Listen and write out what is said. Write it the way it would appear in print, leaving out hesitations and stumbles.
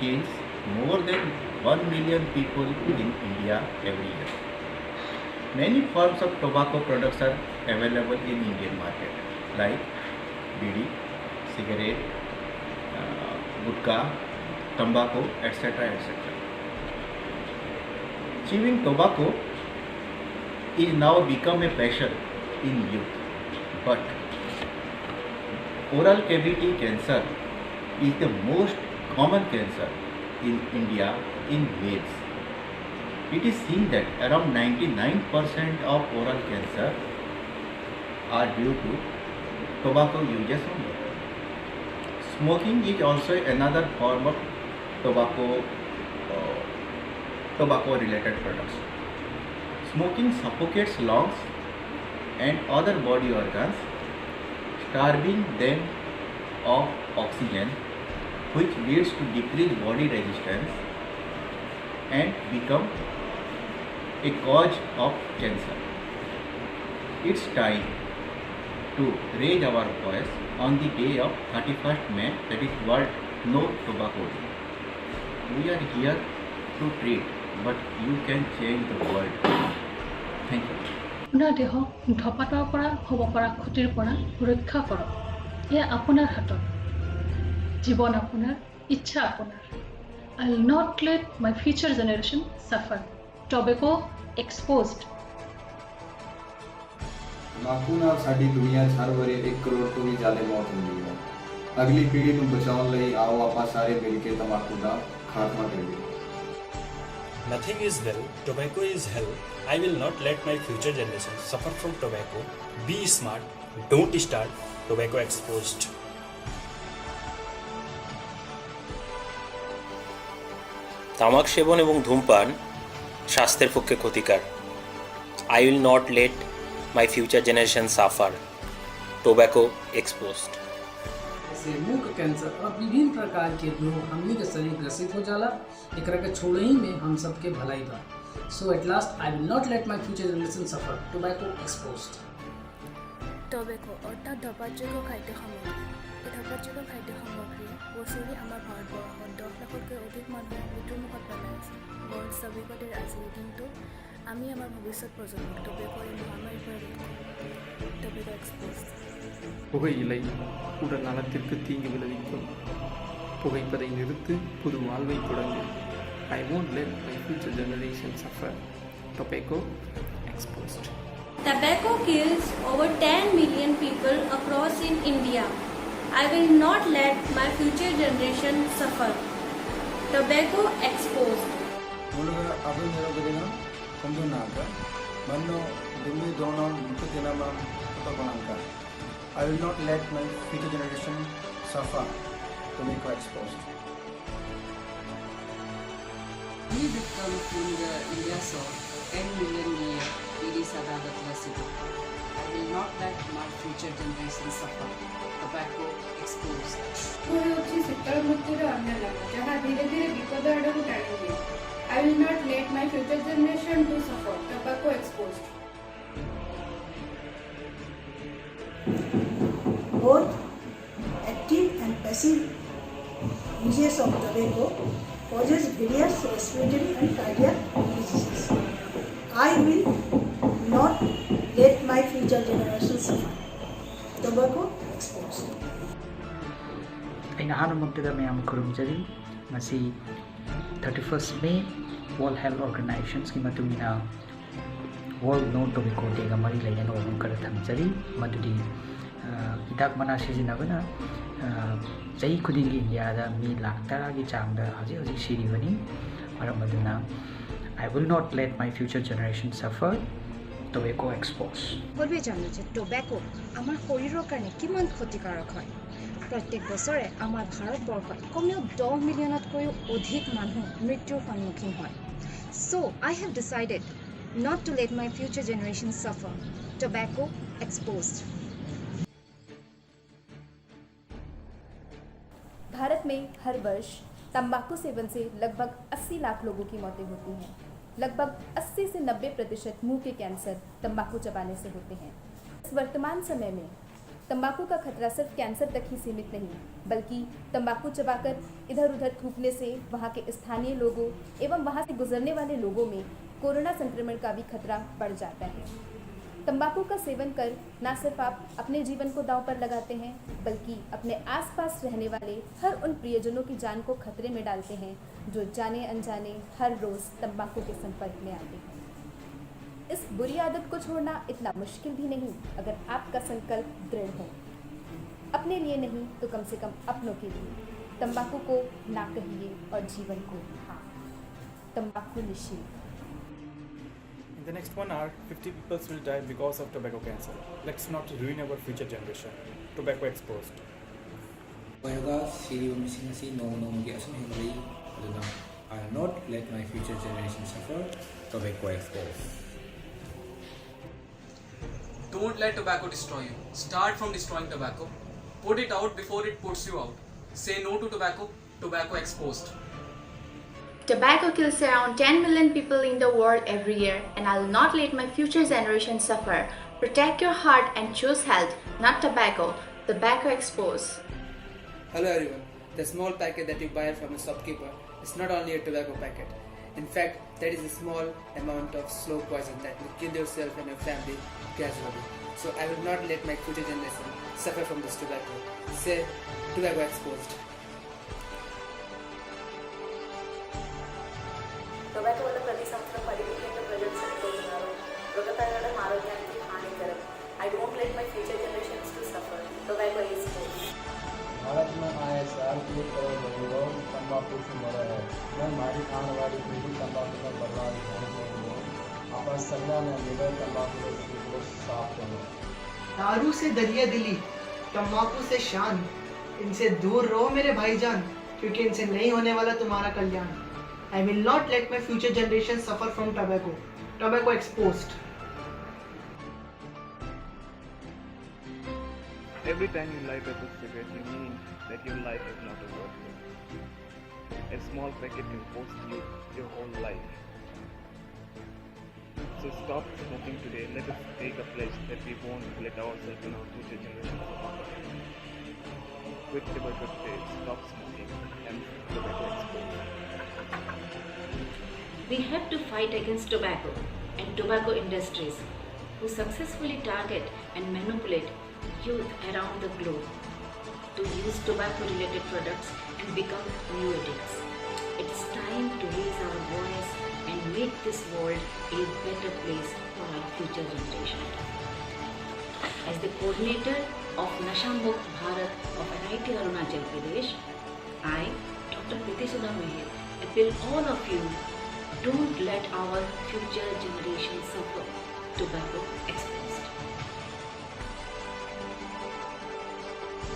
kills more than 1 million people in India every year. Many forms of tobacco products are available in Indian market like bidi, cigarette, gutka, tobacco, etc. etc. Chewing tobacco is now become a passion in youth, but oral cavity cancer is the most common cancer in India in males. It is seen that around 99% of oral cancer are due to tobacco uses only. Smoking is also another form of tobacco related products. Smoking suffocates lungs and other body organs, starving them of oxygen, which leads to decreased body resistance and become a cause of cancer. It's time to raise our voice on the day of 31st May, that is World No Tobacco Day. We are here to treat, but you can change the world. Thank you. আপোনাৰ দেহক ধপাতৰ পৰা হ'ব পৰা ক্ষতিৰ পৰা ৰক্ষা কৰক। এয়া আপোনাৰ হাতত। জীৱন আপোনাৰ, ইচ্ছা আপোনাৰ। I'll not let my future generation suffer. Tobacco exposed. तंबाकू ਨਾਲ ਸਾਡੀ ਦੁਨੀਆ 'ਚ ਹਰ ਵਾਰੀ 1 ਕਰੋੜ ਤੋਂ ਵੀ ਜ਼ਿਆਦਾ ਮੌਤ ਹੁੰਦੀ ਹੈ। ਅਗਲੀ ਪੀੜ੍ਹੀ ਨੂੰ ਬਚਾਉਣ ਲਈ ਆਓ ਆਪਾਂ ਸਾਰੇ ਮਿਲ ਕੇ ਤੰਬਾਕੂ ਦਾ ਖਾਤਮਾ ਕਰੀਏ। Nothing is well, tobacco is hell. I will not let my future generations suffer from tobacco. Be smart, don't start tobacco exposed. তামাক সেবন এবং ধূমপান স্বাস্থ্যের পক্ষে ক্ষতিকর। I will not let my future generation suffer. Tobacco exposed. से मुंह का कैंसर और विभिन्न प्रकार के रोग हमनी के शरीर ग्रसित हो जाला। एकरा के छोड़े ही में हम सबके भलाई बा। So at last I will not let my future generation suffer. Tobacco exposed. Tobacco অৰ্থাৎ ধপাতযোগ্য খাদ্য সামগ্ৰী। এই ধপাতযোগ্য খাদ্য সামগ্ৰীয়ে বছৰি আমাৰ ভাৰতবৰ্ষত 10 লাখতকৈ অধিক মানুহে মৃত্যুৰ মুখত পেলাই আছে। ৱৰ্ল্ড টবেকো ডেৰ আজিৰ দিনটো আমি আমাৰ ভৱিষ্যত প্ৰজন্মক টবেকো এই মহামাৰীৰ পৰা ৰক্ষা কৰোঁ। টবেকো এক্সপোজ্ড। புகையிலை உடல் நலத்திற்கு தீங்கு விளைவிக்கும். புகைப்பதை நிறுத்து, புது வாழ்வை தொடங்கு. I won't let my future generation suffer. Tobacco exposed. Tobacco kills over 10 million people across in India. I will not let my future generation suffer. Tobacco exposed. Muluga abunera bedina kondunaka manno dilli donon mukutinama kutabananka. I will not let my future generation suffer. Tobacco exposed. We become in the India soil 10 million year Piri Sadagat Vasidu. I will not let my future generation suffer. Tobacco exposed. I will not let my future generation to suffer. Tobacco exposed. Both active and passive uses of tobacco causes various respiratory and cardiac diseases. I will not let my future generation suffer. Tobacco exposed. ꯑꯩꯅ ꯑꯍꯥꯟꯕꯃꯛꯇꯗ ꯃꯌꯥꯝ ꯈꯨꯔꯨꯝꯖꯔꯤ ꯃꯁꯤ 31st May World Health Organization's ꯃꯇꯨꯡꯏꯟꯅ World No Tobacco Day ꯒ ꯃꯔꯤ ꯂꯩꯅꯅ ꯋꯥꯐꯝ ꯈꯔ ꯊꯝꯖꯔꯤ ꯃꯗꯨꯗꯤ ꯍꯤꯗꯥꯛ ꯃꯅꯥ ꯁꯤꯖꯤꯟꯅꯕꯅ ꯆꯍꯤ ꯈꯨꯗꯤꯡꯒꯤ ꯏꯟꯗꯤꯌꯥꯗ ꯃꯤ ꯂꯥꯛ 10ꯒꯤ ꯆꯥꯡꯗ ꯍꯧꯖꯤꯛ ꯁꯤꯔꯤꯕꯅꯤ ꯃꯔꯝ ꯑꯗꯨꯅ I will not let my future generation suffer. Tobacco exposed. সকলোৱে জানো যে টোবেকো আমাৰ শৰীৰৰ কাৰণে কিমান ক্ষতিকাৰক হয়। প্ৰত্যেক বছৰে আমাৰ ভাৰতবৰ্ষত কমেও 10 মিলিয়নতকৈও অধিক মানুহ মৃত্যুৰ সন্মুখীন হয়। So I have decided not to let my future generation suffer. Tobacco exposed. Bharat में हर वर्ष तंबाकू सेवन से लगभग 80 लाख लोगों की मौतें होती हैं। लगभग 80 से 90% मुंह के कैंसर तंबाकू चबाने से होते हैं। इस वर्तमान समय में तंबाकू का खतरा सिर्फ कैंसर तक ही सीमित नहीं, बल्कि तंबाकू चबाकर इधर उधर थूकने से वहाँ के स्थानीय लोगों एवं वहाँ से गुजरने वाले लोगों में कोरोना संक्रमण का भी खतरा बढ़ जाता है। तंबाकू का सेवन कर न सिर्फ आप अपने जीवन को दांव पर लगाते हैं, बल्कि अपने आसपास रहने वाले हर उन प्रियजनों की जान को खतरे में डालते हैं जो जाने अनजाने हर रोज़ तंबाकू के संपर्क में आते हैं। इस बुरी आदत को छोड़ना इतना मुश्किल भी नहीं अगर आपका संकल्प दृढ़ हो। अपने लिए नहीं तो कम से कम अपनों के लिए तंबाकू को ना कहिए और जीवन को हाँ। तंबाकू निषेध। In the next 1 hour, 50 people will die because of tobacco cancer. Let's not ruin our future generation. Tobacco exposed. I will not let my future generation suffer. Tobacco exposed. Don't let tobacco destroy you. Start from destroying tobacco. Put it out before it puts you out. Say no to tobacco. Tobacco exposed. Tobacco kills around 10 million people in the world every year, and I will not let my future generation suffer. Protect your heart and choose health, not tobacco. Tobacco exposed. Hello everyone. The small packet that you buy from a shopkeeper is not only a tobacco packet. In fact, that is a small amount of slow poison that will kill yourself and your family gradually. So I will not let my future generation suffer from this tobacco. Say, tobacco exposed. Tobacco వల్ల ప్రతి సంవత్సరం 10 మిలియన్ల ప్రజలు చనిపోతున్నారు. పొగ తాగడం ఆరోగ్యానికి హానికరం. I don't let my future generations to suffer. Tobacco is exposed. Bharat में आए साल 1 करोड़ लोग तंबाकू से मरे हैं। मैं हमारी आने वाली पीढ़ी तंबाकू में बर्बाद होने देंगे। अपन सभी ने मिलकर तंबाकू को साफ करें। दारू से दरिया दिली, तंबाकू से शान, इनसे दूर रहो मेरे भाईजान, क्योंकि इनसे नहीं होने वाला तुम्हारा कल्याण। I will not let my future generation suffer from tobacco. Tobacco exposed. Every time you light up a cigarette, you mean that your life is not worth it. A small packet can cost you your whole life. So stop smoking today. Let us take a pledge that we won't let ourselves and our future generations suffer. Quit tobacco today. Stop smoking and tobacco exposed. We have to fight against tobacco and tobacco industries who successfully target and manipulate youth around the globe to use tobacco-related products and become new addicts. It's time to raise our voice and make this world a better place for our future generation. As the coordinator of Nasha Mukt Bharat of NIT Arunachal Pradesh, I, Dr. Priti Sudha Meher, appeal all of you, don't let our future generation suffer. Tobacco exposed.